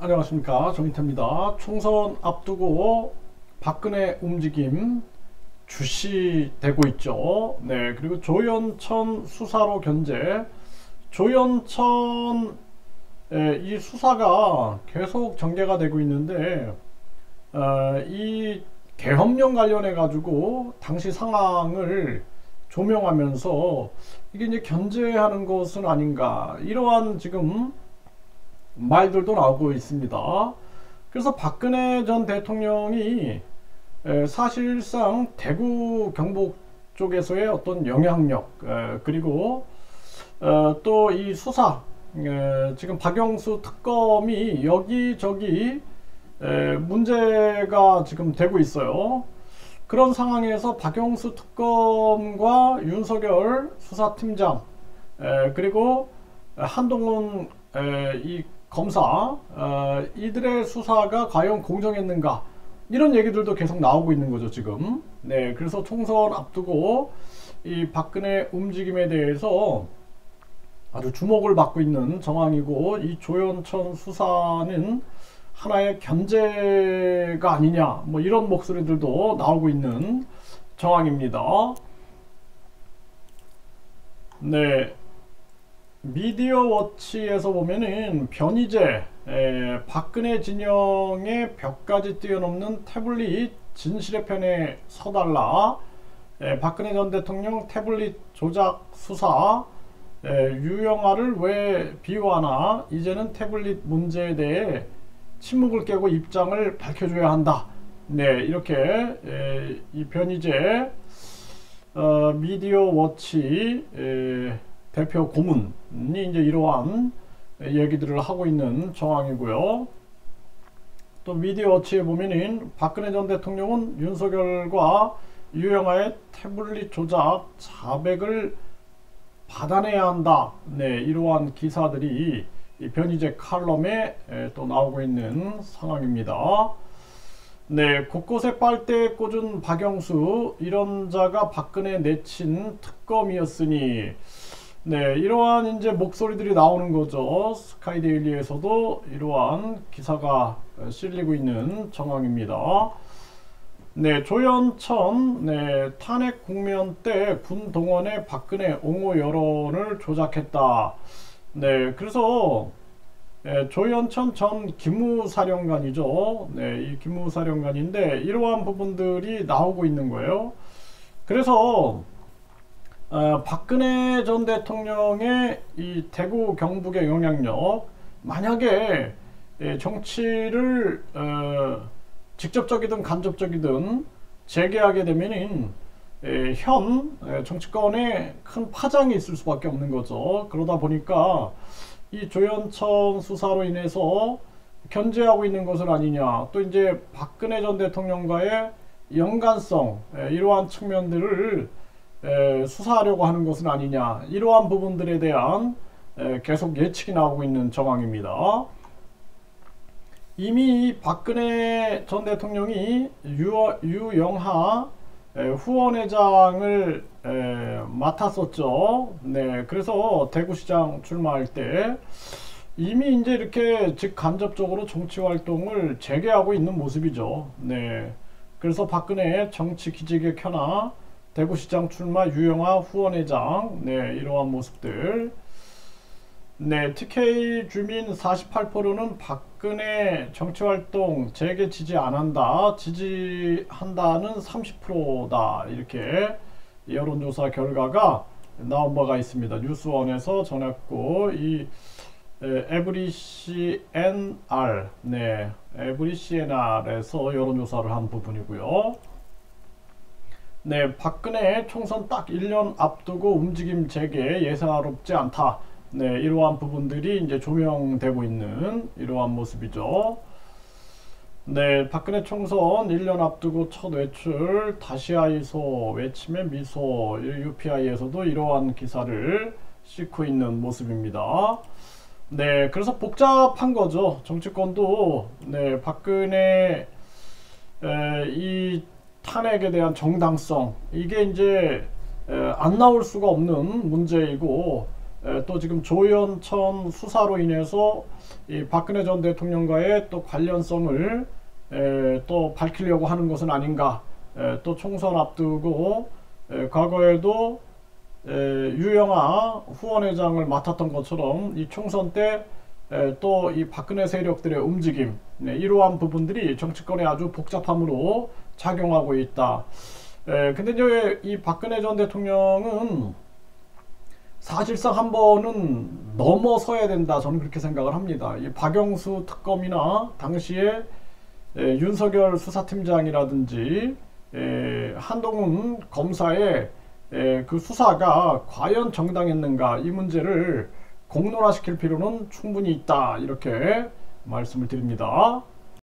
안녕하십니까, 정인태입니다. 총선 앞두고 박근혜 움직임 주시되고 있죠. 네, 그리고 조현천 수사로 견제. 조현천 이 수사가 계속 전개가 되고 있는데 이 계엄령 관련해 가지고 당시 상황을 조명하면서 이게 이제 견제하는 것은 아닌가, 이러한 지금 말들도 나오고 있습니다. 그래서 박근혜 전 대통령이 사실상 대구 경북 쪽에서의 어떤 영향력, 그리고 또 이 수사, 지금 박영수 특검이 여기저기 문제가 지금 되고 있어요. 그런 상황에서 박영수 특검과 윤석열 수사팀장, 그리고 한동훈 이 검사, 이들의 수사가 과연 공정했는가, 이런 얘기들도 계속 나오고 있는 거죠 지금. 네, 그래서 총선 앞두고 이 박근혜 움직임에 대해서 아주 주목을 받고 있는 정황이고, 이 조현천 수사는 하나의 견제가 아니냐, 뭐 이런 목소리들도 나오고 있는 정황입니다. 네, 미디어워치에서 보면은 변희재, 박근혜 진영의 벽까지 뛰어넘는 태블릿 진실의 편에 서달라, 박근혜 전 대통령 태블릿 조작 수사, 유영아를 왜 비호하나, 이제는 태블릿 문제에 대해 침묵을 깨고 입장을 밝혀줘야 한다. 네, 이렇게 이 변희재 미디어워치 대표 고문이 이제 이러한 얘기들을 하고 있는 정황이고요. 또 미디어워치에 보면은 박근혜 전 대통령은 윤석열과 유영아의 태블릿 조작 자백을 받아내야 한다. 네, 이러한 기사들이 이 변희재 칼럼에 또 나오고 있는 상황입니다. 네, 곳곳에 빨대에 꽂은 박영수, 이런 자가 박근혜 내친 특검이었으니, 네, 이러한 이제 목소리들이 나오는 거죠. 스카이데일리에서도 이러한 기사가 실리고 있는 정황입니다. 네, 조현천, 네, 탄핵 국면 때 군 동원에 박근혜 옹호 여론을 조작했다. 네, 그래서 조현천 전 기무사령관이죠. 네, 이 기무사령관인데 이러한 부분들이 나오고 있는 거예요. 그래서 박근혜 전 대통령의 이 대구 경북의 영향력, 만약에 정치를 직접적이든 간접적이든 재개하게 되면은 현 정치권에 큰 파장이 있을 수밖에 없는 거죠. 그러다 보니까 이 조현천 수사로 인해서 견제하고 있는 것은 아니냐, 또 이제 박근혜 전 대통령과의 연관성, 이러한 측면들을 수사하려고 하는 것은 아니냐, 이러한 부분들에 대한 계속 예측이 나오고 있는 정황입니다. 이미 박근혜 전 대통령이 유영하 후원회장을 맡았었죠. 네, 그래서 대구시장 출마할 때 이미 이제 이렇게 직간접적으로 정치 활동을 재개하고 있는 모습이죠. 네, 그래서 박근혜의 정치 기직에 켜나 대구시장 출마 유영하 후원회장, 네, 이러한 모습들. 네, TK 주민 48%는 박근혜 정치활동 재개 지지 안 한다, 지지한다는 30%다. 이렇게 여론조사 결과가 나온 바가 있습니다. 뉴스원에서 전했고, 이 에브리CNR, 네, 에브리CNR에서 여론조사를 한 부분이고요. 네, 박근혜 총선 딱 1년 앞두고 움직임 재개 예사롭지 않다. 네, 이러한 부분들이 이제 조명되고 있는 이러한 모습이죠. 네, 박근혜 총선 1년 앞두고 첫 외출, 다시아이소, 외침의 미소, UPI에서도 이러한 기사를 싣고 있는 모습입니다. 네, 그래서 복잡한 거죠. 정치권도. 네, 박근혜 이 탄핵에 대한 정당성, 이게 이제 안 나올 수가 없는 문제이고, 또 지금 조현천 수사로 인해서 이 박근혜 전 대통령과의 또 관련성을 또 밝히려고 하는 것은 아닌가. 또 총선 앞두고 과거에도 유영아 후원회장을 맡았던 것처럼 이 총선 때 또 이 박근혜 세력들의 움직임, 이러한 부분들이 정치권에 아주 복잡함으로 작용하고 있다. 근데 이제 이 박근혜 전 대통령은 사실상 한 번은 넘어서야 된다, 저는 그렇게 생각을 합니다. 이 박영수 특검이나 당시에 윤석열 수사팀장이라든지 한동훈 검사의 그 수사가 과연 정당했는가, 이 문제를 공론화시킬 필요는 충분히 있다, 이렇게 말씀을 드립니다.